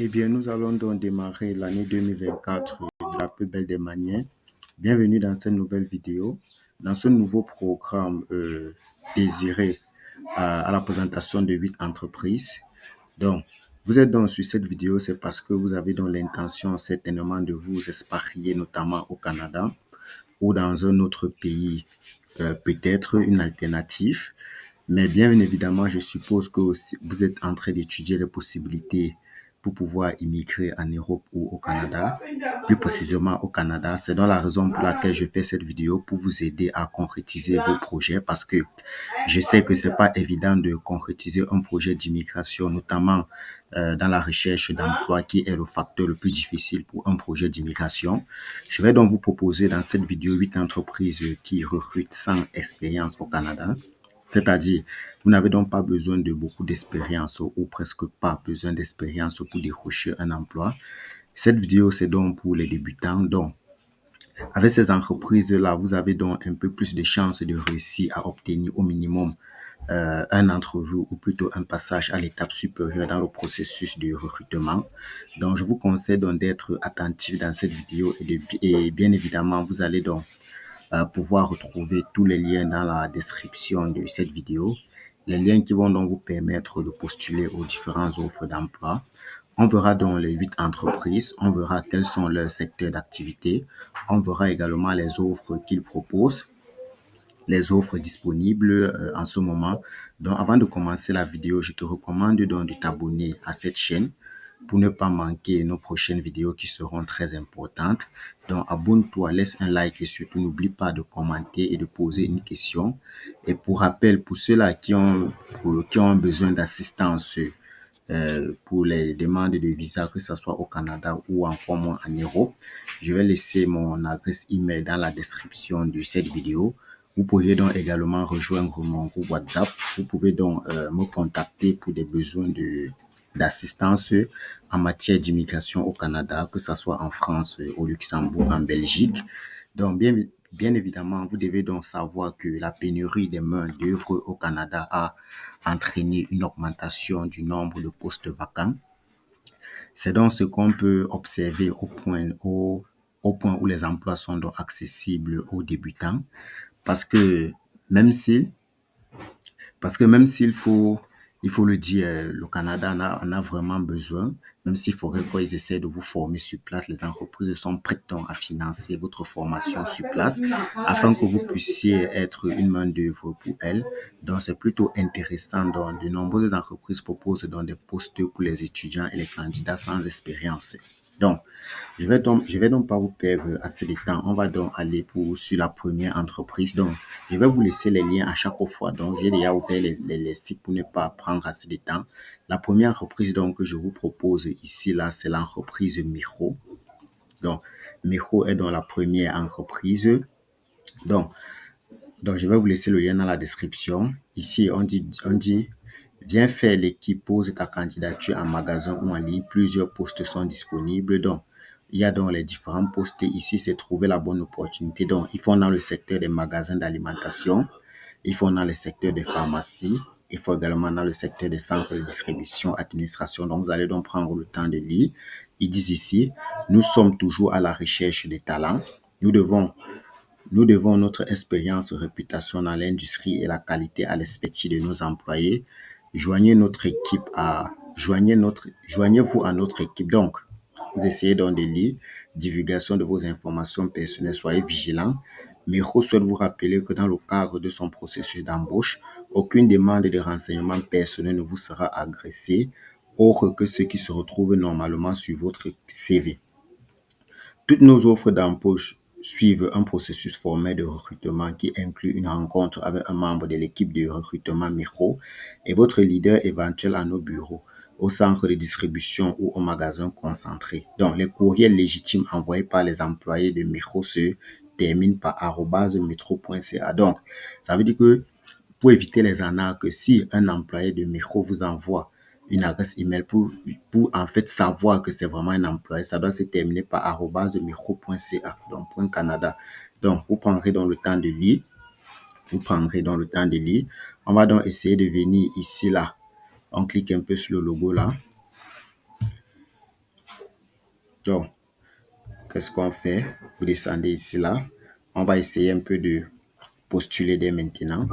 Eh bien, nous allons donc démarrer l'année 2024 de la plus belle des manières. Bienvenue dans cette nouvelle vidéo, dans ce nouveau programme désiré à la présentation de 8 entreprises. Donc, vous êtes donc sur cette vidéo, c'est parce que vous avez donc l'intention certainement de vous expatrier, notamment au Canada ou dans un autre pays, peut-être une alternative. Mais bien évidemment, je suppose que vous êtes en train d'étudier les possibilités pour pouvoir immigrer en Europe ou au Canada, plus précisément au Canada. C'est donc la raison pour laquelle je fais cette vidéo pour vous aider à concrétiser vos projets parce que je sais que c'est pas évident de concrétiser un projet d'immigration, notamment dans la recherche d'emploi qui est le facteur le plus difficile pour un projet d'immigration. Je vais donc vous proposer dans cette vidéo 8 entreprises qui recrutent sans expérience au Canada. C'est-à-dire, vous n'avez donc pas besoin de beaucoup d'expérience ou presque pas besoin d'expérience pour décrocher un emploi. Cette vidéo, c'est donc pour les débutants. Donc, avec ces entreprises-là, vous avez donc un peu plus de chances de réussir à obtenir au minimum un entrevue ou plutôt un passage à l'étape supérieure dans le processus de recrutement. Donc, je vous conseille donc d'être attentif dans cette vidéo et bien évidemment, vous allez donc pouvoir retrouver tous les liens dans la description de cette vidéo. Les liens qui vont donc vous permettre de postuler aux différentes offres d'emploi. On verra donc les 8 entreprises, on verra quels sont leurs secteurs d'activité, on verra également les offres qu'ils proposent, les offres disponibles en ce moment. Donc, avant de commencer la vidéo, je te recommande donc de t'abonner à cette chaîne pour ne pas manquer nos prochaines vidéos qui seront très importantes. Donc, abonne-toi, laisse un like et surtout n'oublie pas de commenter et de poser une question. Et pour rappel, pour ceux-là qui ont besoin d'assistance pour les demandes de visa, que ce soit au Canada ou encore moins en Europe, je vais laisser mon adresse email dans la description de cette vidéo. Vous pouvez donc également rejoindre mon groupe WhatsApp. Vous pouvez donc me contacter pour des besoins d'assistance en matière d'immigration au Canada, que ce soit en France, au Luxembourg, en Belgique. Donc, bien évidemment, vous devez donc savoir que la pénurie des main-d'œuvre au Canada a entraîné une augmentation du nombre de postes vacants. C'est donc ce qu'on peut observer au point où les emplois sont donc accessibles aux débutants. Parce que même si il faut le dire, le Canada en a vraiment besoin, même s'il faudrait qu'ils essaient de vous former sur place, les entreprises sont prêtes donc à financer votre formation sur place afin que vous puissiez être une main-d'œuvre pour elles. Donc, c'est plutôt intéressant. Donc, de nombreuses entreprises proposent donc des postes pour les étudiants et les candidats sans expérience. Donc, je vais donc pas vous perdre assez de temps. On va donc aller sur la première entreprise. Donc, je vais vous laisser les liens à chaque fois. Donc, j'ai déjà ouvert les sites pour ne pas prendre assez de temps. La première entreprise donc que je vous propose ici, là, c'est l'entreprise Miro. Donc, Miro est dans la première entreprise. Donc, je vais vous laisser le lien dans la description. Ici, on dit, viens faire l'équipe, pose ta candidature en magasin ou en ligne. Plusieurs postes sont disponibles. Donc, il y a donc les différents postes. Ici, c'est trouver la bonne opportunité. Donc, ils font dans le secteur des magasins d'alimentation. Ils font dans le secteur des pharmacies. Il faut également dans le secteur des centres de distribution, administration. Donc, vous allez donc prendre le temps de lire. Ils disent ici, nous sommes toujours à la recherche des talents. Nous devons nous devons notre expérience, réputation dans l'industrie et la qualité à l'expertise de nos employés. Joignez-vous à notre équipe. Donc, vous essayez donc de lire, divulgation de vos informations personnelles, soyez vigilants. Miro souhaite vous rappeler que dans le cadre de son processus d'embauche, aucune demande de renseignements personnels ne vous sera agressée, autre que ceux qui se retrouvent normalement sur votre CV. Toutes nos offres d'embauche suivent un processus formel de recrutement qui inclut une rencontre avec un membre de l'équipe de recrutement Miro et votre leader éventuel à nos bureaux, au centre de distribution ou au magasin concentré. Donc, les courriels légitimes envoyés par les employés de Miro se terminent par @metro.ca. Donc, ça veut dire que pour éviter les arnaques, si un employé de Miro vous envoie une adresse email pour en fait savoir que c'est vraiment un employé, ça doit se terminer par @miro.ca, donc .canada. Donc, vous prendrez dans le temps de lire. On va donc essayer de venir ici, là. On clique un peu sur le logo, là. Donc, qu'est-ce qu'on fait? Vous descendez ici, là. On va essayer un peu de postuler dès maintenant.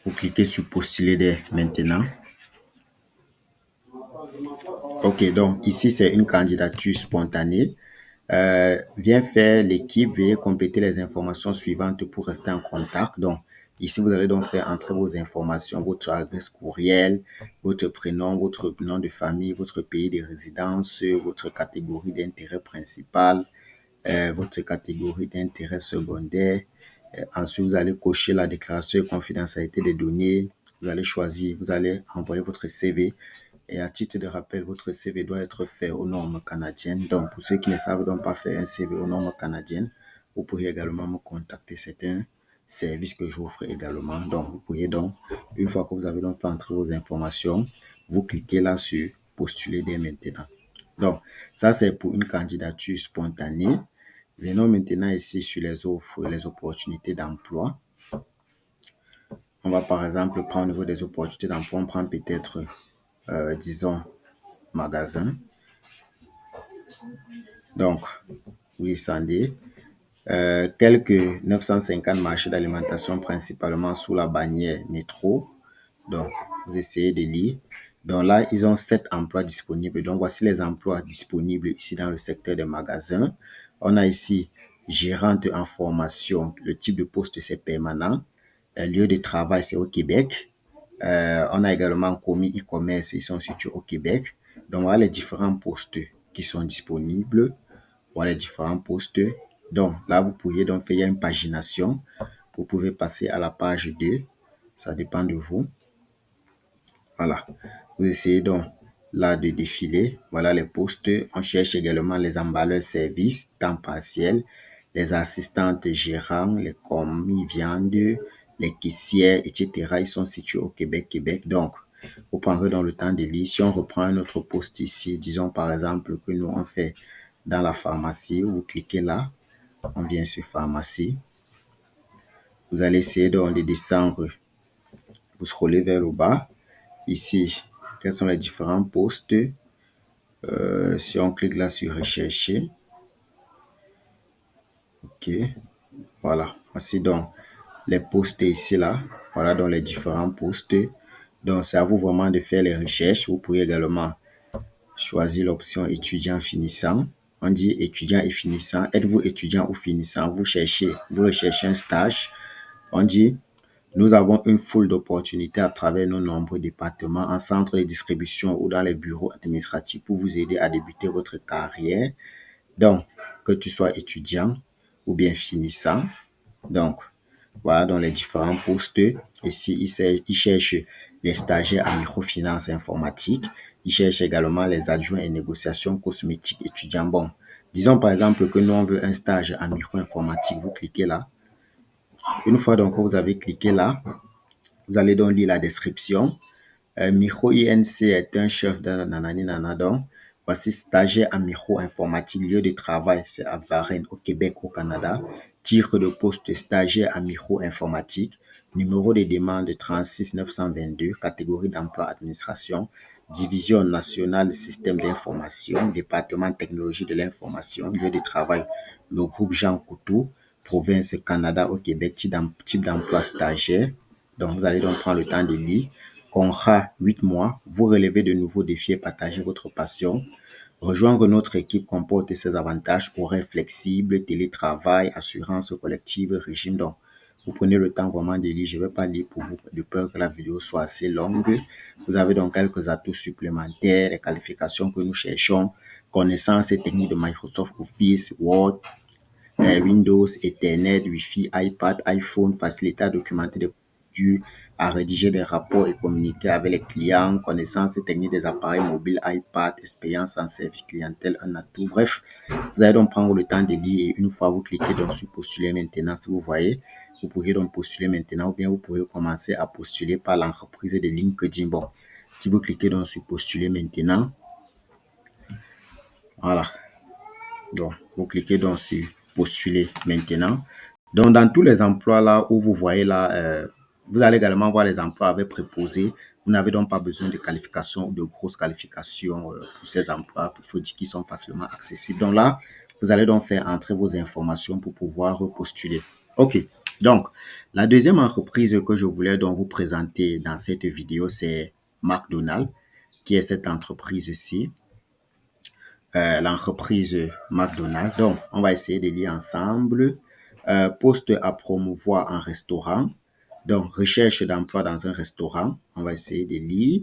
Vous cliquez sur postuler dès maintenant. Ok, donc ici, c'est une candidature spontanée. Viens faire l'équipe, veuillez compléter les informations suivantes pour rester en contact. Donc, ici, vous allez donc faire entrer vos informations, votre adresse courriel, votre prénom, votre nom de famille, votre pays de résidence, votre catégorie d'intérêt principal, votre catégorie d'intérêt secondaire. Ensuite, vous allez cocher la déclaration de confidentialité des données. Vous allez choisir, vous allez envoyer votre CV. Et à titre de rappel, votre CV doit être fait aux normes canadiennes. Donc, pour ceux qui ne savent donc pas faire un CV aux normes canadiennes, vous pourriez également me contacter. C'est un service que j'offre également. Donc, vous pourriez donc, une fois que vous avez donc fait entrer vos informations, vous cliquez là sur postuler dès maintenant. Donc, ça, c'est pour une candidature spontanée. Venons maintenant ici sur les offres et les opportunités d'emploi. On va par exemple prendre au niveau des opportunités d'emploi, on prend peut-être, disons, magasin. Donc, vous descendez. Quelques 950 marchés d'alimentation, principalement sous la bannière métro. Donc, vous essayez de lire. Donc là, ils ont 7 emplois disponibles. Donc, voici les emplois disponibles ici dans le secteur des magasins. On a ici gérante en formation. Le type de poste, c'est permanent. Lieu de travail, c'est au Québec. On a également commis e-commerce, ils sont situés au Québec. Donc, voilà les différents postes qui sont disponibles. Voilà les différents postes. Donc, là, vous pourriez donc faire une pagination. Vous pouvez passer à la page 2. Ça dépend de vous. Voilà. Vous essayez donc là de défiler. Voilà les postes. On cherche également les emballeurs services, temps partiel, les assistantes gérants, les commis viande, les caissières, etc. Ils sont situés au Québec. Donc, vous prendrez dans le temps de lire. Si on reprend un autre poste ici, disons par exemple que nous on fait dans la pharmacie, vous cliquez là, on vient sur pharmacie. Vous allez essayer donc de descendre, vous scrollez vers le bas. Ici, quels sont les différents postes? Si on clique là sur rechercher, ok, voilà, voici donc les postes ici là, voilà donc les différents postes. Donc c'est à vous vraiment de faire les recherches. Vous pouvez également choisir l'option étudiant finissant. On dit étudiant et finissant. Êtes-vous étudiant ou finissant? Vous recherchez un stage. On dit nous avons une foule d'opportunités à travers nos nombreux départements, en centre de distribution ou dans les bureaux administratifs pour vous aider à débuter votre carrière. Donc, que tu sois étudiant ou bien finissant. Donc, voilà dans les différents postes. Ici, ils cherchent les stagiaires en microfinance informatique. Ils cherchent également les adjoints et négociations cosmétiques étudiants. Bon, disons par exemple que nous, on veut un stage en micro-informatique. Vous cliquez là. Une fois donc que vous avez cliqué là, vous allez donc lire la description. Micro INC est un chef de nanani nanadon. Voici stagiaire en micro-informatique. Lieu de travail, c'est à Varennes, au Québec, au Canada. Titre de poste stagiaire en micro-informatique. Numéro de demande 36 922. Catégorie d'emploi administration. Division nationale système d'information. Département technologie de l'information. Lieu de travail, le groupe Jean Coutu. Province Canada au Québec. Type d'emploi stagiaire. Donc, vous allez donc prendre le temps de lire. Contrat 8 mois, vous relevez de nouveaux défis et partagez votre passion. Rejoindre notre équipe comporte ses avantages, horaires flexibles, télétravail, assurance collective, régime. Donc, vous prenez le temps vraiment de lire. Je ne vais pas lire pour vous de peur que la vidéo soit assez longue. Vous avez donc quelques atouts supplémentaires, les qualifications que nous cherchons, connaissances et techniques de Microsoft Office, Word, Windows, Ethernet, Wi-Fi, iPad, iPhone, facilité à documenter des procédures, à rédiger des rapports et communiquer avec les clients, connaissances et techniques des appareils mobiles, iPad, expérience en service clientèle, un atout. Bref, vous allez donc prendre le temps de lire et une fois vous cliquez donc sur postuler maintenant, si vous voyez, vous pourriez donc postuler maintenant ou bien vous pouvez commencer à postuler par l'entreprise de LinkedIn. Bon, si vous cliquez donc sur postuler maintenant, voilà. Donc, vous cliquez donc sur postuler maintenant. Donc, dans tous les emplois là où vous voyez là, vous allez également voir les emplois avec préposés Vous n'avez donc pas besoin de qualifications ou de grosses qualifications pour ces emplois qui sont facilement accessibles. Donc là, vous allez donc faire entrer vos informations pour pouvoir postuler. OK. Donc, la deuxième entreprise que je voulais donc vous présenter dans cette vidéo, c'est McDonald's, qui est cette entreprise-ci, l'entreprise McDonald's. Donc, on va essayer de lire ensemble. Poste à promouvoir en restaurant. Donc, recherche d'emploi dans un restaurant. On va essayer de lire.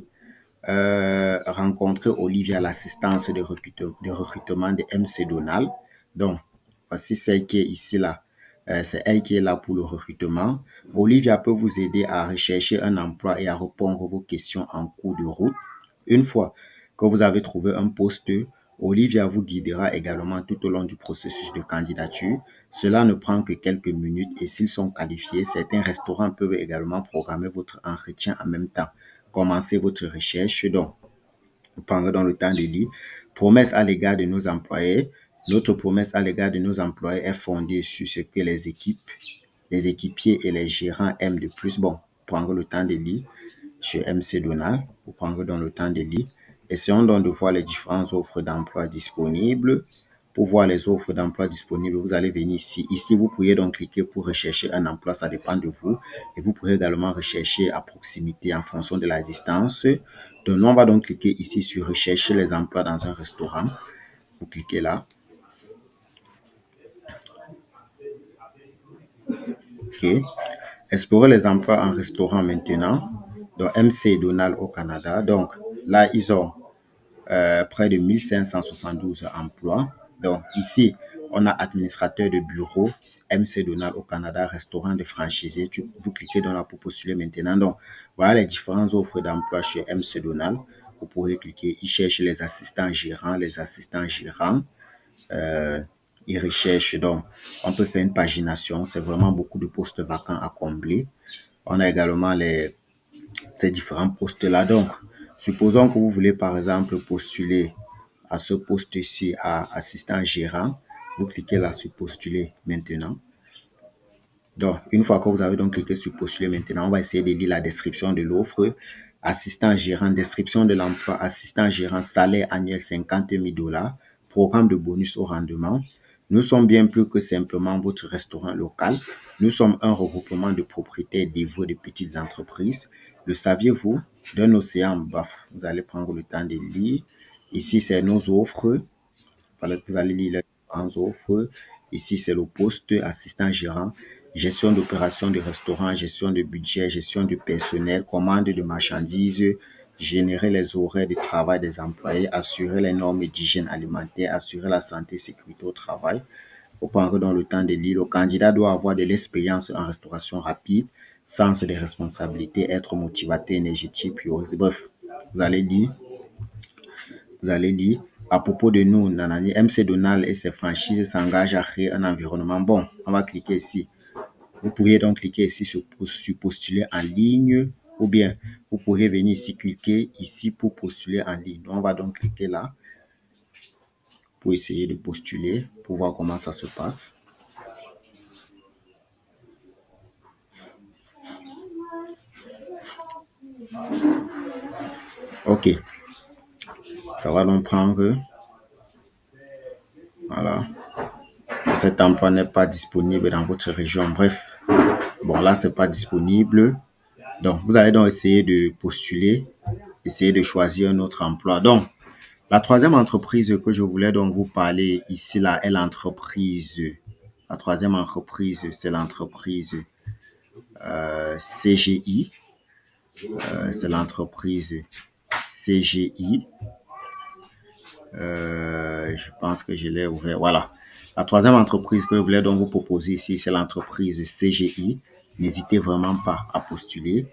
Rencontrer Olivia à l'assistance de recrutement de MC Donald. Donc, voici celle qui est ici là. C'est elle qui est là pour le recrutement. Olivia peut vous aider à rechercher un emploi et à répondre à vos questions en cours de route. Une fois que vous avez trouvé un poste, Olivia vous guidera également tout au long du processus de candidature. Cela ne prend que quelques minutes et s'ils sont qualifiés, certains restaurants peuvent également programmer votre entretien en même temps. Commencez votre recherche donc pendant le temps de lire. Promesse à l'égard de nos employés. Notre promesse à l'égard de nos employés est fondée sur ce que les équipiers et les gérants aiment de plus. Bon, prendre le temps de lire chez MC Donald, pour prendre dans le temps de lire. Essayons donc de voir les différentes offres d'emploi disponibles. Pour voir les offres d'emploi disponibles, vous allez venir ici. Ici, vous pouvez donc cliquer pour rechercher un emploi, ça dépend de vous. Et vous pouvez également rechercher à proximité en fonction de la distance. Donc, nous, on va donc cliquer ici sur rechercher les emplois dans un restaurant. Vous cliquez là. OK. Explorer les emplois en restaurant maintenant. Donc, MC Donald au Canada. Donc, là, ils ont près de 1572 emplois. Donc, ici, on a administrateur de bureau, MC Donald au Canada, restaurant de franchisé. Vous cliquez dans là pour postuler maintenant. Donc, voilà les différentes offres d'emploi chez MC Donald. Vous pourrez cliquer. Ils cherchent les assistants gérants, ils recherchent. Donc, on peut faire une pagination. C'est vraiment beaucoup de postes vacants à combler. On a également ces différents postes-là. Donc, supposons que vous voulez, par exemple, postuler à ce poste-ci à assistant gérant. Vous cliquez là sur postuler maintenant. Donc, une fois que vous avez donc cliqué sur postuler maintenant, on va essayer de lire la description de l'offre. Assistant gérant, description de l'emploi, assistant gérant, salaire annuel 50 000 $, programme de bonus au rendement. Nous sommes bien plus que simplement votre restaurant local. Nous sommes un regroupement de propriétaires dévoués de petites entreprises. Le saviez-vous? D'un océan, baf, vous allez prendre le temps de lire. Ici, c'est nos offres. Vous allez lire les différentes offres. Ici, c'est le poste assistant gérant, gestion d'opérations de restaurant, gestion de budget, gestion du personnel, commande de marchandises, générer les horaires de travail des employés, assurer les normes d'hygiène alimentaire, assurer la santé et sécurité au travail. Pour prendre dans le temps de lire, le candidat doit avoir de l'expérience en restauration rapide, sens des responsabilités, être motivateur, énergétique, priorisé. Bref, vous allez lire. Vous allez lire. À propos de nous, nanani, MC Donald et ses franchises s'engagent à créer un environnement bon. On va cliquer ici. Vous pourriez donc cliquer ici sur postuler en ligne ou bien vous pourrez venir ici cliquer ici pour postuler en ligne. Donc, on va donc cliquer là pour essayer de postuler, pour voir comment ça se passe. OK. Ça va donc prendre. Voilà. Cet emploi n'est pas disponible dans votre région. Bref. Bon, là, c'est pas disponible. Donc, vous allez donc essayer de postuler, essayer de choisir un autre emploi. Donc, la troisième entreprise que je voulais donc vous parler ici, là, est l'entreprise. La troisième entreprise, c'est l'entreprise CGI. C'est l'entreprise CGI. Je pense que je l'ai ouvert. Voilà. La troisième entreprise que je voulais donc vous proposer ici, c'est l'entreprise CGI. N'hésitez vraiment pas à postuler.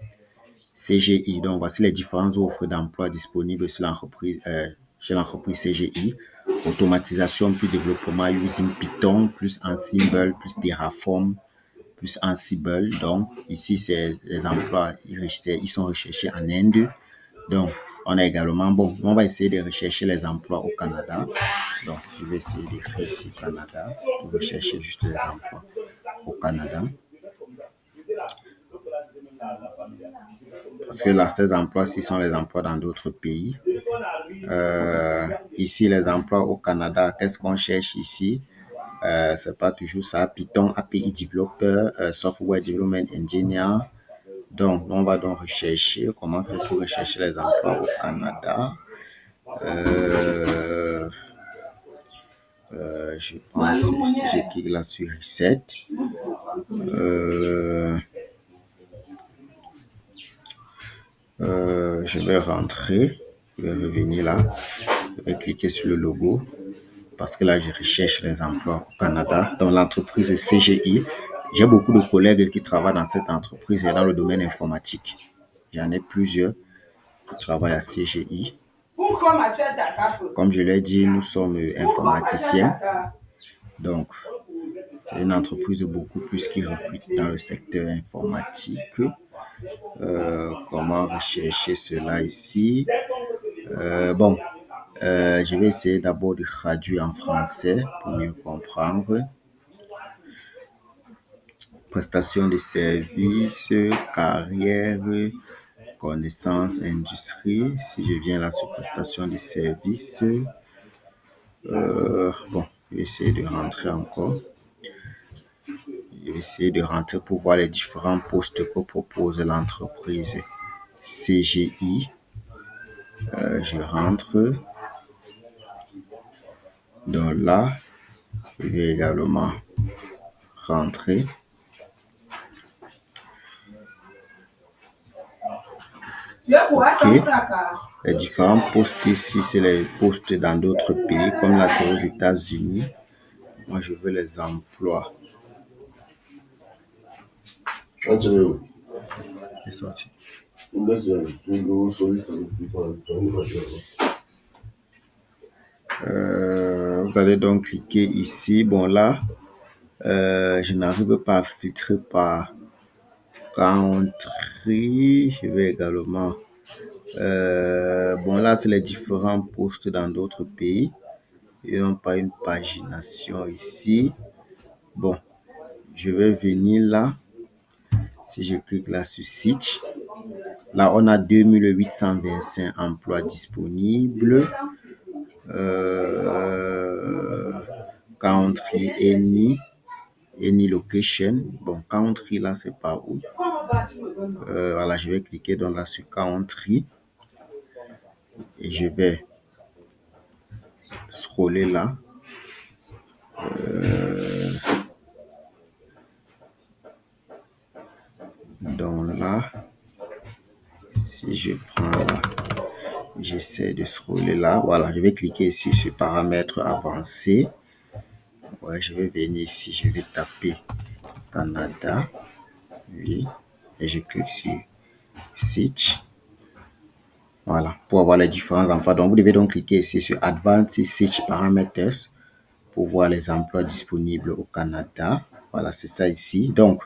CGI. Donc, voici les différentes offres d'emploi disponibles sur chez l'entreprise CGI. Automatisation plus développement using Python, plus Ansible, plus Terraform, plus Ansible. Donc, ici, c'est les emplois, ils sont recherchés en Inde. Donc, on a également, bon, on va essayer de rechercher les emplois au Canada. Donc, je vais essayer d'écrire ici Canada pour rechercher juste les emplois au Canada. parce que là, ces emplois-ci sont les emplois dans d'autres pays. Ici, les emplois au Canada, qu'est-ce qu'on cherche ici? C'est pas toujours ça. Python, API Developer, Software Development Engineer. Donc, on va donc rechercher comment faire pour rechercher les emplois au Canada. Je pense si je clique là sur Reset. Je vais rentrer, je vais revenir là, je vais cliquer sur le logo parce que là je recherche les emplois au Canada. Donc l'entreprise est CGI. J'ai beaucoup de collègues qui travaillent dans cette entreprise et dans le domaine informatique. J'en ai plusieurs qui travaillent à CGI. Comme je l'ai dit, nous sommes informaticiens. Donc, c'est une entreprise beaucoup plus qui recrute dans le secteur informatique. Comment rechercher cela ici? Je vais essayer d'abord de traduire en français pour mieux comprendre. Prestation de services, carrière, connaissances, industrie. Si je viens là sur prestation de services, je vais essayer de rentrer encore. Je vais essayer de rentrer pour voir les différents postes que propose l'entreprise CGI. Je rentre. Donc là, je vais également rentrer. Ok. Les différents postes ici, c'est les postes dans d'autres pays, comme là, c'est aux États-Unis. Moi, je veux les emplois. C'est sorti. Vous allez donc cliquer ici. Bon, là, je n'arrive pas à filtrer par country. Je vais également. Là, c'est les différents postes dans d'autres pays. Ils n'ont pas une pagination ici. Bon, je vais venir là. Si je clique là sur Switch, là, on a 2825 emplois disponibles. Country, any location. Bon, country, là, c'est pas où. Voilà, je vais cliquer donc là sur country. Et je vais scroller là. Donc là, si je prends là, j'essaie de scroller là. Voilà, je vais cliquer ici sur paramètres avancés. Ouais, je vais venir ici, je vais taper Canada. Oui, et je clique sur Search. Voilà, pour avoir les différents emplois. Donc, vous devez donc cliquer ici sur Advanced Search Parameters pour voir les emplois disponibles au Canada. Voilà, c'est ça ici. Donc,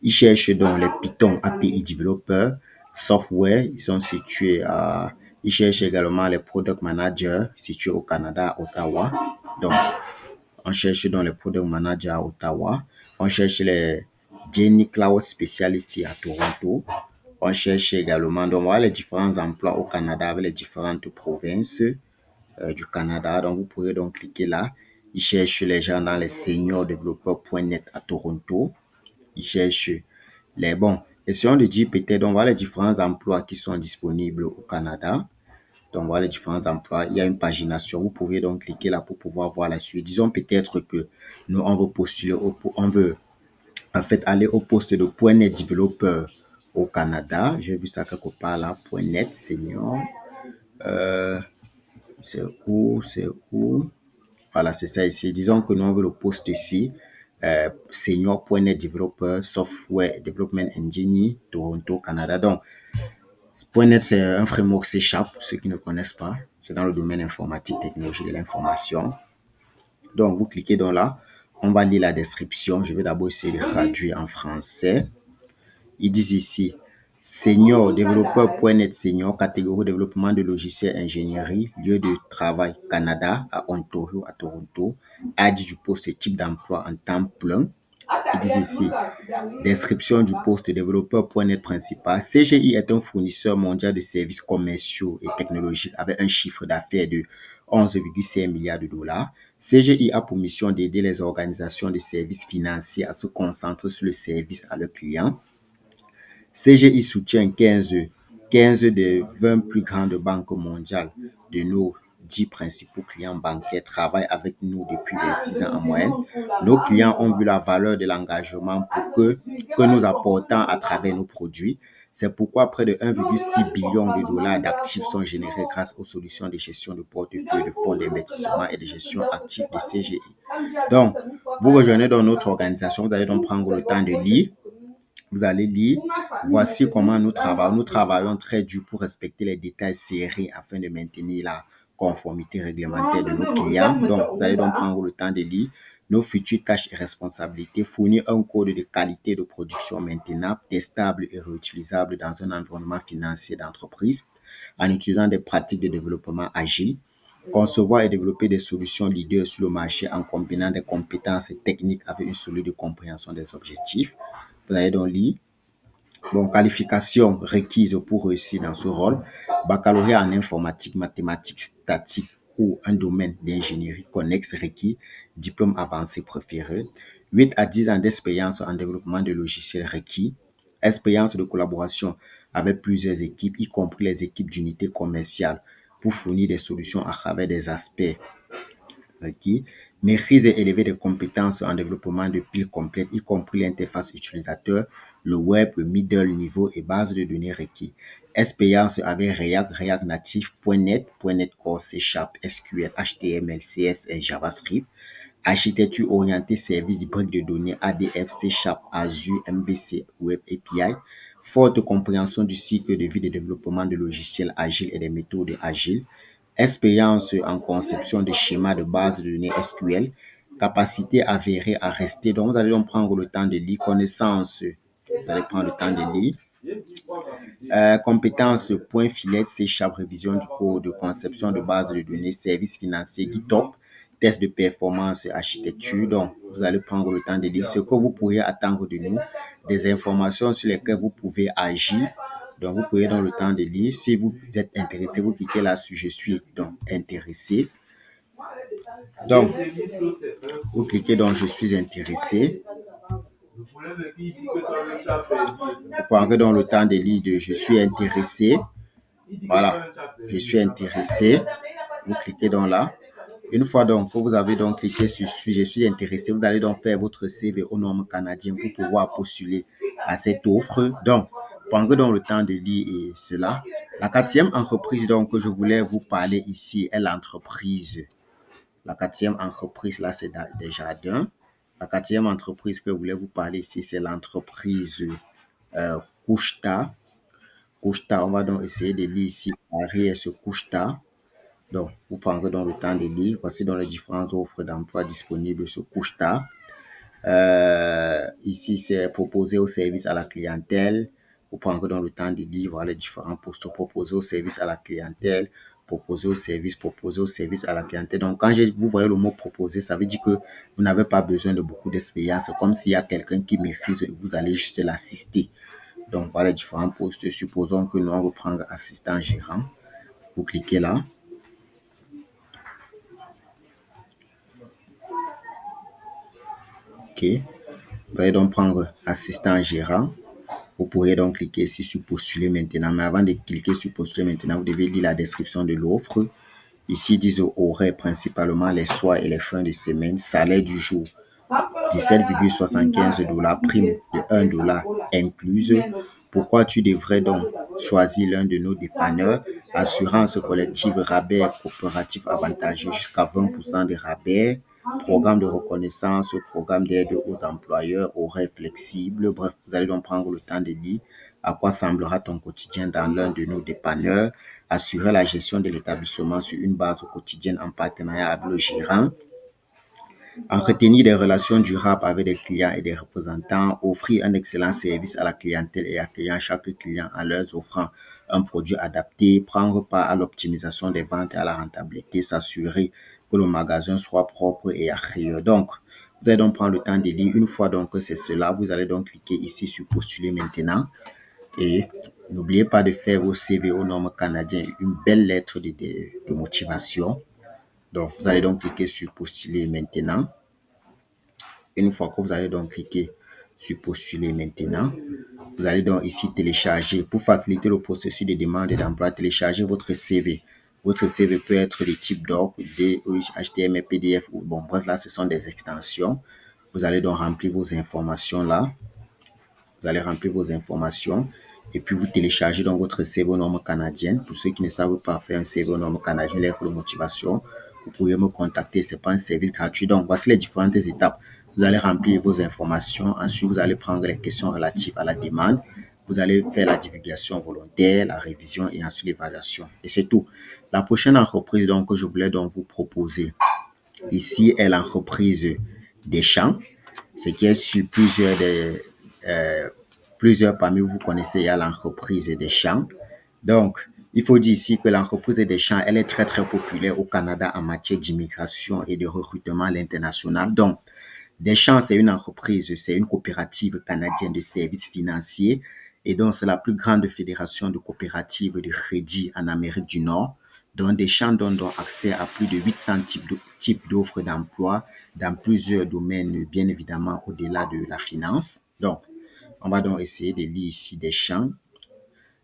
ils cherchent donc les Python API Developer Software. Ils sont situés à... Ils cherchent également les Product Managers situés au Canada, à Ottawa. Donc, on cherche donc les Product Managers à Ottawa. On cherche les Jenny Cloud Specialists à Toronto. On cherche également, donc voilà les différents emplois au Canada avec les différentes provinces du Canada. Donc, vous pouvez donc cliquer là. Ils cherchent les gens dans les seniors développeurs.net à Toronto. Ils cherchent les bons. Essayons de dire peut-être, donc voilà les différents emplois qui sont disponibles au Canada. Donc, voilà les différents emplois. Il y a une pagination. Vous pouvez donc cliquer là pour pouvoir voir la suite. Disons peut-être que nous, on veut postuler, on veut en fait aller au poste de .NET développeur au Canada. J'ai vu ça quelque part là, .NET senior. C'est où? Voilà, c'est ça ici. Disons que nous, on veut le poste ici. Senior.net Developer Software Development Engineer, Toronto, Canada. Donc, .NET, c'est un framework C#, pour ceux qui ne connaissent pas. C'est dans le domaine informatique, technologie de l'information. Donc, vous cliquez dans là. On va lire la description. Je vais d'abord essayer de traduire en français. Ils disent ici, senior développeur.net senior, catégorie développement de logiciels ingénierie, lieu de travail Canada, à Ontario, à Toronto, âge du poste et type d'emploi en temps plein, Ils disent ici, description du poste développeur.net principal. CGI est un fournisseur mondial de services commerciaux et technologiques avec un chiffre d'affaires de 11,5 milliards de dollars. CGI a pour mission d'aider les organisations de services financiers à se concentrer sur le service à leurs clients. CGI soutient 15 des 20 plus grandes banques mondiales. De nos 10 principaux clients bancaires travaillent avec nous depuis 26 ans en moyenne. Nos clients ont vu la valeur de l'engagement que nous apportons à travers nos produits. C'est pourquoi près de 1,6 billion de dollars d'actifs sont générés grâce aux solutions de gestion de portefeuille, de fonds d'investissement et de gestion active de CGI. Donc, vous rejoignez dans notre organisation, vous allez donc prendre le temps de lire. Vous allez lire, voici comment nous travaillons. Nous travaillons très dur pour respecter les détails serrés afin de maintenir la conformité réglementaire de nos clients. Donc, vous allez donc prendre le temps de lire nos futures tâches et responsabilités, fournir un code de qualité de production maintenable, testable et réutilisable dans un environnement financier d'entreprise en utilisant des pratiques de développement agile, concevoir et développer des solutions leaders sur le marché en combinant des compétences techniques avec une solide compréhension des objectifs. Vous allez donc lire. Bon, qualification requise pour réussir dans ce rôle. Baccalauréat en informatique, mathématiques, statistique ou un domaine d'ingénierie connexe requis. Diplôme avancé préféré. 8 à 10 ans d'expérience en développement de logiciels requis. Expérience de collaboration avec plusieurs équipes, y compris les équipes d'unité commerciale, pour fournir des solutions à travers des aspects requis. Maîtrise élevée des compétences en développement de piles complètes, y compris l'interface utilisateur, le web, le middle niveau et base de données requis. Expérience avec React, React Native, .NET, .NET Core, C#, SQL, HTML, CSS, JavaScript. Architecture orientée service hybride de données, ADF, C#, Azure, MVC, Web API. Forte compréhension du cycle de vie de développement de logiciels agiles et des méthodes agiles. Expérience en conception de schémas de base de données SQL, capacité avérée à rester. Donc, vous allez donc prendre le temps de lire, connaissance, vous allez prendre le temps de lire. Compétences, point filet, C#, révision du code de conception de base de données, services financiers, GitHub, test de performance, architecture. Donc, vous allez prendre le temps de lire ce que vous pourriez attendre de nous, des informations sur lesquelles vous pouvez agir. Donc, vous pouvez dans le temps de lire. Si vous êtes intéressé, vous cliquez là sur Je suis donc intéressé. Donc, vous cliquez dans Je suis intéressé. Vous prendrez dans le temps de lire de Je suis intéressé. Voilà, je suis intéressé. Vous cliquez dans là. Une fois donc que vous avez donc cliqué sur Je suis intéressé, vous allez donc faire votre CV aux normes canadiennes pour pouvoir postuler à cette offre. Donc, prenez donc le temps de lire cela. La quatrième entreprise donc que je voulais vous parler ici est l'entreprise. La quatrième entreprise là, c'est déjà d'un. La quatrième entreprise que je voulais vous parler ici, c'est l'entreprise Couche-Tard. Couche-Tard, on va donc essayer de lire ici arrière ce Couche-Tard. Donc, vous prendrez donc le temps de lire. Voici donc les différentes offres d'emploi disponibles sur Couche-Tard. Ici, c'est proposé au service à la clientèle. Vous prendrez donc le temps de lire, voir les différents postes proposés au service à la clientèle, proposé au service à la clientèle. Donc, quand vous voyez le mot proposer, ça veut dire que vous n'avez pas besoin de beaucoup d'expérience. C'est comme s'il y a quelqu'un qui maîtrise et vous allez juste l'assister. Donc, voilà les différents postes. Supposons que nous allons prendre assistant gérant. Vous cliquez là. OK. Vous allez donc prendre assistant gérant. Vous pourrez donc cliquer ici sur postuler maintenant. Mais avant de cliquer sur postuler maintenant, vous devez lire la description de l'offre. Ici, ils disent horaires principalement les soirs et les fins de semaine. Salaire du jour, 17,75 $, prime de 1 $ incluse. Pourquoi tu devrais donc choisir l'un de nos dépanneurs? Assurance collective, rabais coopératif avantageux jusqu'à 20% de rabais. Programme de reconnaissance, programme d'aide aux employeurs, horaires flexibles. Bref, vous allez donc prendre le temps de lire à quoi semblera ton quotidien dans l'un de nos dépanneurs. Assurer la gestion de l'établissement sur une base quotidienne en partenariat avec le gérant. Entretenir des relations durables avec des clients et des représentants, offrir un excellent service à la clientèle et accueillir chaque client en leur offrant un produit adapté, prendre part à l'optimisation des ventes et à la rentabilité, s'assurer que le magasin soit propre et accueillant. Donc, Vous allez donc prendre le temps de lire. Une fois donc que c'est cela, vous allez donc cliquer ici sur postuler maintenant. Et n'oubliez pas de faire vos CV aux normes canadiennes, une belle lettre de motivation. Donc, vous allez donc cliquer sur postuler maintenant. Une fois que vous allez donc cliquer sur postuler maintenant, vous allez donc ici télécharger, pour faciliter le processus de demande d'emploi, télécharger votre CV. Votre CV peut être de type doc, HTML, PDF ou bon, bref, là, ce sont des extensions. Vous allez donc remplir vos informations là. Vous allez remplir vos informations et puis vous téléchargez donc votre CV aux normes canadiennes. Pour ceux qui ne savent pas faire un CV aux normes canadiennes, lettre de motivation, vous pouvez me contacter. Ce n'est pas un service gratuit. Donc, voici les différentes étapes. Vous allez remplir vos informations. Ensuite, vous allez prendre les questions relatives à la demande. Vous allez faire la divulgation volontaire, la révision et ensuite l'évaluation. Et c'est tout. La prochaine entreprise donc, que je voulais donc vous proposer ici est l'entreprise Deschamps. Ce qui est sur plusieurs parmi vous connaissez, il y a l'entreprise Deschamps. Donc, il faut dire ici que l'entreprise Deschamps, elle est très, très populaire au Canada en matière d'immigration et de recrutement à l'international. Donc, Deschamps, c'est une entreprise, c'est une coopérative canadienne de services financiers et donc c'est la plus grande fédération de coopératives de crédit en Amérique du Nord. Donc, Deschamps donne donc accès à plus de 800 types d'offres d'emploi dans plusieurs domaines, bien évidemment, au-delà de la finance. Donc, on va donc essayer de lire ici Deschamps,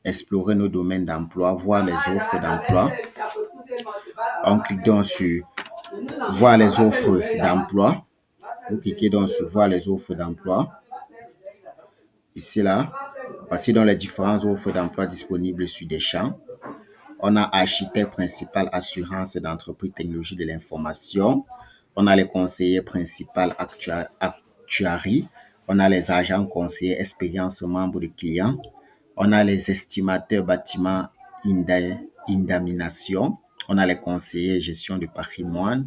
explorer nos domaines d'emploi, voir les offres d'emploi. On clique donc sur voir les offres d'emploi. Vous cliquez donc sur voir les offres d'emploi. Ici, là, voici donc les différentes offres d'emploi disponibles sur Deschamps. On a architecte principal assurance d'entreprise technologie de l'information. On a les conseillers principal actuaries. On a les agents conseillers expérience membres de clients. On a les estimateurs bâtiments indemnisation. On a les conseillers gestion de patrimoine.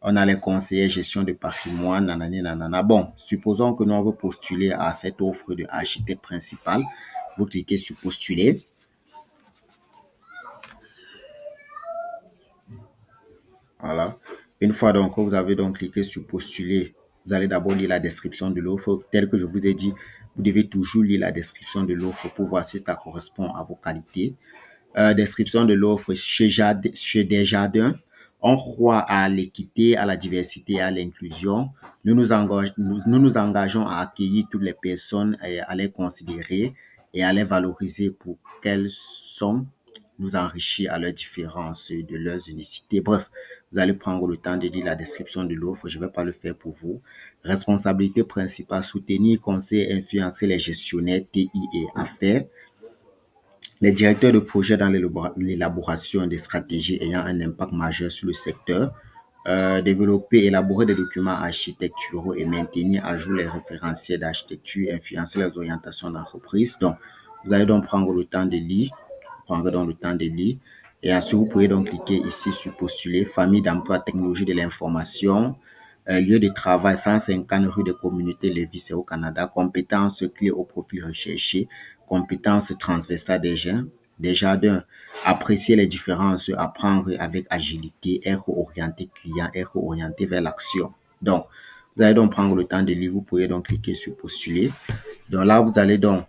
On a les conseillers gestion de patrimoine, nanani, nanana. Bon, supposons que nous on veut postuler à cette offre de architecte principal. Vous cliquez sur postuler. Voilà. Une fois donc que vous avez donc cliqué sur postuler, vous allez d'abord lire la description de l'offre. Tel que je vous ai dit, vous devez toujours lire la description de l'offre pour voir si ça correspond à vos qualités. Description de l'offre chez Desjardins. On croit à l'équité, à la diversité, à l'inclusion. Nous nous engageons à accueillir toutes les personnes et à les considérer et à les valoriser pour qu'elles sont nous enrichir à leurs différences de leurs unicités. Bref, vous allez prendre le temps de lire la description de l'offre. Je ne vais pas le faire pour vous. Responsabilité principale, soutenir, conseiller, influencer les gestionnaires TI et affaires. Les directeurs de projet dans l'élaboration des stratégies ayant un impact majeur sur le secteur, développer, élaborer des documents architecturaux et maintenir à jour les référentiels d'architecture, influencer les orientations d'entreprise. Donc, vous allez donc prendre le temps de lire, et ensuite vous pouvez donc cliquer ici sur postuler, famille d'emploi, technologie de l'information, lieu de travail 150 rue des communautés Lévis au Canada, compétences clés au profil recherché, compétences transversales des jardins, apprécier les différences, apprendre avec agilité, être orienté client, être orienté vers l'action. Donc, vous allez donc prendre le temps de lire, vous pouvez donc cliquer sur postuler. Donc là, vous allez donc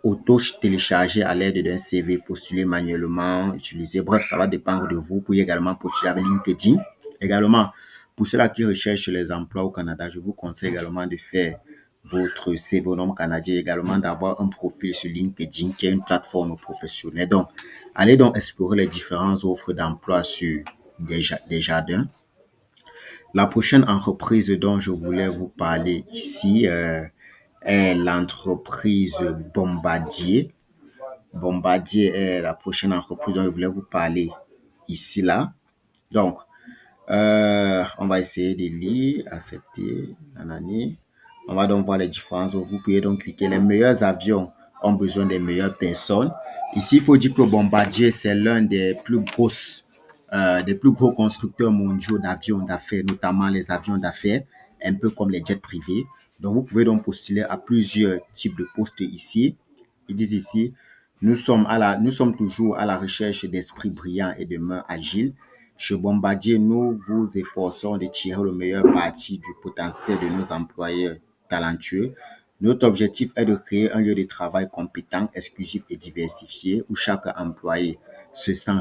auto-télécharger à l'aide d'un CV, postuler manuellement, utiliser. Bref, ça va dépendre de vous. Vous pouvez également postuler avec LinkedIn. Également, pour ceux-là qui recherchent les emplois au Canada, je vous conseille également de faire votre CV au nom canadien, également d'avoir un profil sur LinkedIn qui est une plateforme professionnelle. Donc, allez donc explorer les différentes offres d'emploi sur Desjardins. La prochaine entreprise dont je voulais vous parler ici est l'entreprise Bombardier. Bombardier est la prochaine entreprise dont je voulais vous parler ici, là. Donc, on va essayer de lire, accepter, nanani. On va donc voir les différences. Vous pouvez donc cliquer. Les meilleurs avions ont besoin des meilleures personnes. Ici, il faut dire que Bombardier, c'est l'un des plus gros constructeurs mondiaux d'avions d'affaires, notamment les avions d'affaires, un peu comme les jets privés. Donc, vous pouvez donc postuler à plusieurs types de postes ici. Ils disent ici, nous sommes toujours à la recherche d'esprits brillants et de mains agiles. Chez Bombardier, nous vous efforçons de tirer le meilleur parti du potentiel de nos employeurs talentueux. Notre objectif est de créer un lieu de travail compétent, exclusif et diversifié où chaque employé se sent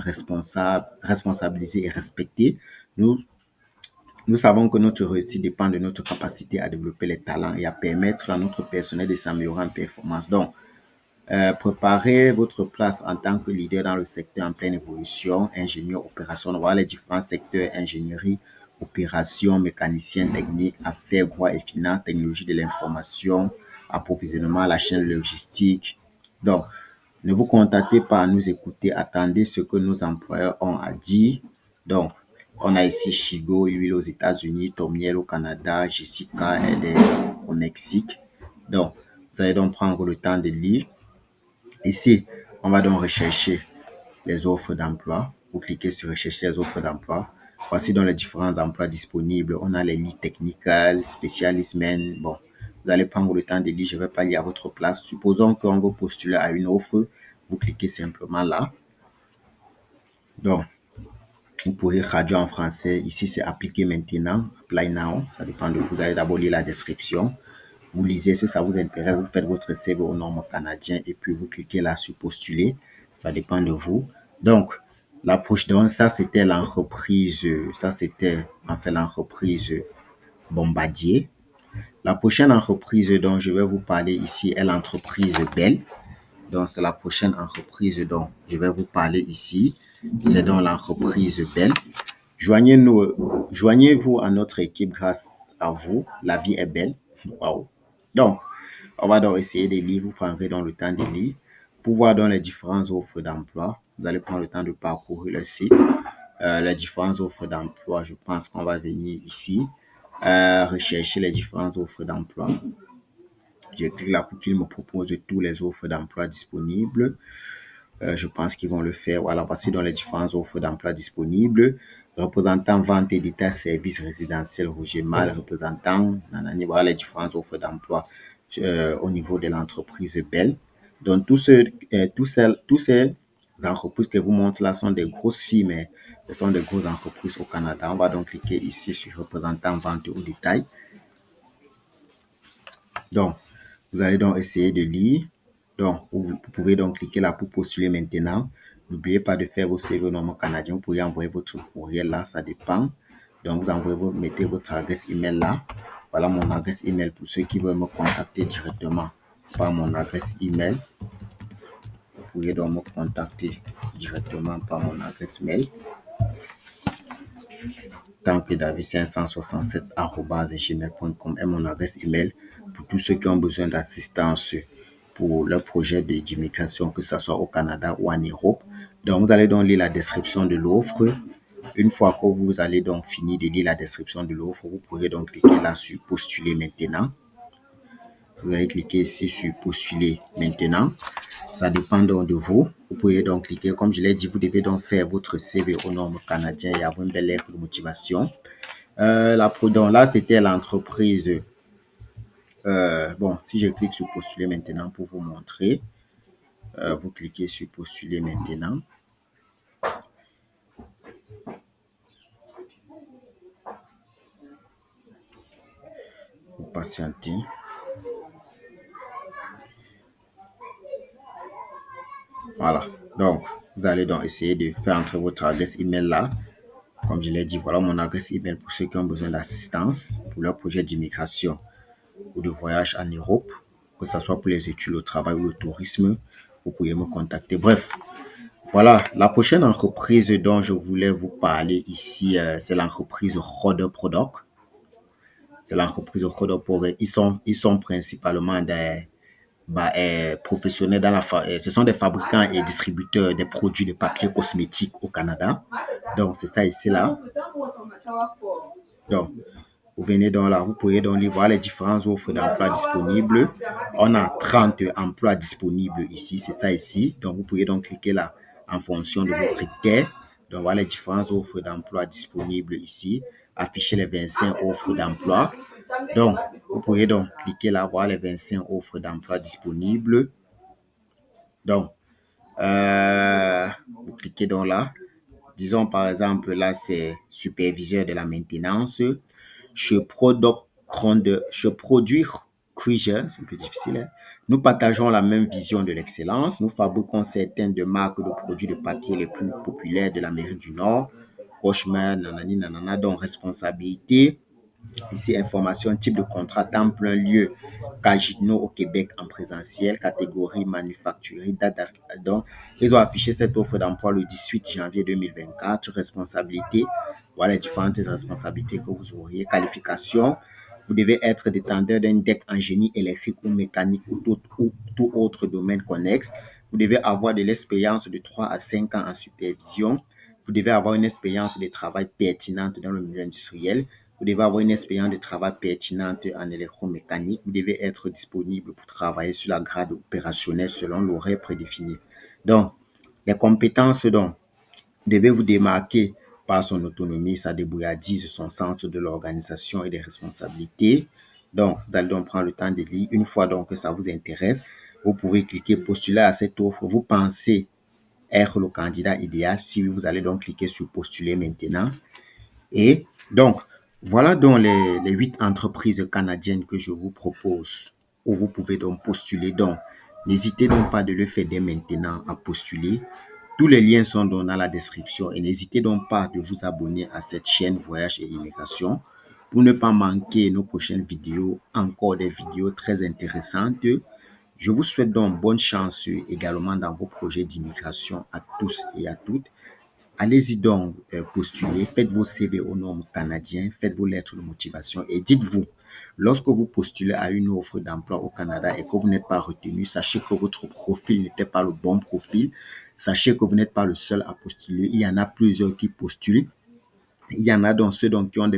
responsabilisé et respecté. Nous, nous savons que notre réussite dépend de notre capacité à développer les talents et à permettre à notre personnel de s'améliorer en performance. Donc, préparez votre place en tant que leader dans le secteur en pleine évolution, ingénieur, opération, voilà les différents secteurs, ingénierie, opération, mécanicien, technique, affaires, droit et finance, technologie de l'information, approvisionnement, la chaîne logistique. Donc, ne vous contentez pas à nous écouter, attendez ce que nos employeurs ont à dire. Donc, on a ici Chigo, lui aux États-Unis, Tomiel au Canada, Jessica, elle est au Mexique. Donc, vous allez donc prendre le temps de lire. Ici, on va donc rechercher les offres d'emploi. Vous cliquez sur rechercher les offres d'emploi. Voici donc les différents emplois disponibles. On a les lead technical, specialist men. Bon, vous allez prendre le temps de lire. Je ne vais pas lire à votre place. Supposons qu'on veut postuler à une offre. Vous cliquez simplement là. Donc, vous pourrez traduire en français. Ici, c'est appliquer maintenant. Apply now. Ça dépend de vous. Vous allez d'abord lire la description. Vous lisez si ça vous intéresse, vous faites votre CV aux normes canadiennes et puis vous cliquez là sur postuler. Ça dépend de vous. Donc, la prochaine, ça c'était l'entreprise, ça c'était en fait l'entreprise Bombardier. La prochaine entreprise dont je vais vous parler ici est l'entreprise Bell. Donc, c'est la prochaine entreprise dont je vais vous parler ici. C'est donc l'entreprise Bell. Joignez-vous à notre équipe grâce à vous. La vie est belle. Wow. Donc, on va donc essayer de lire. Vous prendrez donc le temps de lire pour voir dans les différentes offres d'emploi. Vous allez prendre le temps de parcourir le site. Les différentes offres d'emploi, je pense qu'on va venir ici rechercher les différentes offres d'emploi. Je clique là pour qu'il me propose toutes les offres d'emploi disponibles. Je pense qu'ils vont le faire. Voilà, voici donc les différentes offres d'emploi disponibles. Représentant vente et d'état service résidentiel Roger Mal, représentant, nanani, voilà les différentes offres d'emploi au niveau de l'entreprise Bell. Donc, tous ces entreprises que vous montrez là sont des grosses firmes, mais ce sont des grosses entreprises au Canada. On va donc cliquer ici sur représentant vente au détail. Donc, vous allez donc essayer de lire. Donc, vous pouvez donc cliquer là pour postuler maintenant. N'oubliez pas de faire vos CV au nom canadien. Vous pouvez envoyer votre courriel là, ça dépend. Donc, vous mettez votre adresse email là. Voilà mon adresse email pour ceux qui veulent me contacter directement par mon adresse email. Vous pouvez donc me contacter directement par mon adresse mail. David567@gmail.com est mon adresse email pour tous ceux qui ont besoin d'assistance pour leur projet d'immigration, que ce soit au Canada ou en Europe. Donc, vous allez donc lire la description de l'offre. Une fois que vous allez donc finir de lire la description de l'offre, vous pourrez donc cliquer là sur postuler maintenant. Vous allez cliquer ici sur postuler maintenant. Ça dépend donc de vous. Vous pouvez donc cliquer, comme je l'ai dit, vous devez donc faire votre CV aux normes canadiennes et avoir une belle lettre de motivation. Donc là, c'était l'entreprise. Bon, si je clique sur postuler maintenant pour vous montrer, vous cliquez sur postuler maintenant. Vous patientez. Voilà. Donc, vous allez donc essayer de faire entrer votre adresse email là. Comme je l'ai dit, voilà mon adresse email pour ceux qui ont besoin d'assistance pour leur projet d'immigration ou de voyage en Europe, que ce soit pour les études, le travail ou le tourisme. Vous pouvez me contacter. Bref, voilà. La prochaine entreprise dont je voulais vous parler ici, c'est l'entreprise Roder Product. C'est l'entreprise Roder Product. Ils sont principalement des professionnels dans ce sont des fabricants et distributeurs des produits de papier cosmétique au Canada. Donc, c'est ça ici là. Donc, vous venez donc là, vous pouvez donc voir les différentes offres d'emploi disponibles. On a 30 emplois disponibles ici, c'est ça ici. Donc, vous pouvez donc cliquer là en fonction de vos critères. Donc, voilà les différentes offres d'emploi disponibles ici. Afficher les 25 offres d'emploi. Donc, vous pouvez donc cliquer là, voir les 25 offres d'emploi disponibles. Donc, vous cliquez donc là. disons par exemple, là, c'est superviseur de la maintenance. Chez Produit Krieger, c'est un peu difficile, hein. Nous partageons la même vision de l'excellence. Nous fabriquons certaines de marques de produits de papier les plus populaires de l'Amérique du Nord. Cauchemar, nanani, nanana, dont responsabilité. Ici, information, type de contrat, temps plein, lieu, Cagino au Québec en présentiel, catégorie manufacturier, donc, ils ont affiché cette offre d'emploi le 18 janvier 2024. Responsabilité, voilà les différentes responsabilités que vous auriez. Qualification, vous devez être détenteur d'un DEC en génie électrique ou mécanique ou tout autre domaine connexe. Vous devez avoir de l'expérience de 3 à 5 ans en supervision. Vous devez avoir une expérience de travail pertinente dans le milieu industriel. Vous devez avoir une expérience de travail pertinente en électromécanique. Vous devez être disponible pour travailler sur la grade opérationnelle selon l'horaire prédéfini. Donc, les compétences dont vous devez vous démarquer par son autonomie, sa débrouillardise, son sens de l'organisation et des responsabilités. Donc, vous allez donc prendre le temps de lire. Une fois donc que ça vous intéresse, vous pouvez cliquer postuler à cette offre. Vous pensez être le candidat idéal. Si vous allez donc cliquer sur postuler maintenant. Et donc, voilà donc les 8 entreprises canadiennes que je vous propose où vous pouvez donc postuler. Donc, n'hésitez donc pas de le faire dès maintenant à postuler. Tous les liens sont dans la description et n'hésitez donc pas de vous abonner à cette chaîne Voyage et Immigration pour ne pas manquer nos prochaines vidéos, encore des vidéos très intéressantes. Je vous souhaite donc bonne chance également dans vos projets d'immigration à tous et à toutes. Allez-y donc postuler, faites vos CV aux normes canadiens, faites vos lettres de motivation et dites-vous, lorsque vous postulez à une offre d'emploi au Canada et que vous n'êtes pas retenu, sachez que votre profil n'était pas le bon profil, sachez que vous n'êtes pas le seul à postuler, il y en a plusieurs qui postulent. Il y en a donc ceux donc qui ont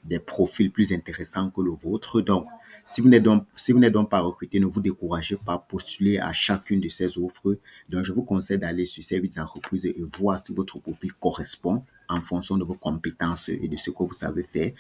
des profils plus intéressants que le vôtre. Donc, si vous n'êtes donc pas recruté, ne vous découragez pas, postuler à chacune de ces offres. Donc, je vous conseille d'aller sur ces 8 entreprises et voir si votre profil correspond en fonction de vos compétences et de ce que vous savez faire.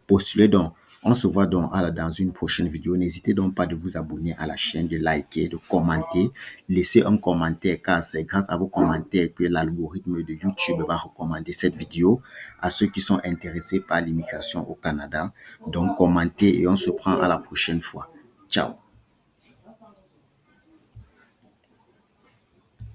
Postulez donc. On se voit donc dans une prochaine vidéo. N'hésitez donc pas de vous abonner à la chaîne, de liker, de commenter. Laissez un commentaire car c'est grâce à vos commentaires que l'algorithme de YouTube va recommander cette vidéo à ceux qui sont intéressés par l'immigration au Canada. Donc, commentez et on se prend à la prochaine fois. Ciao.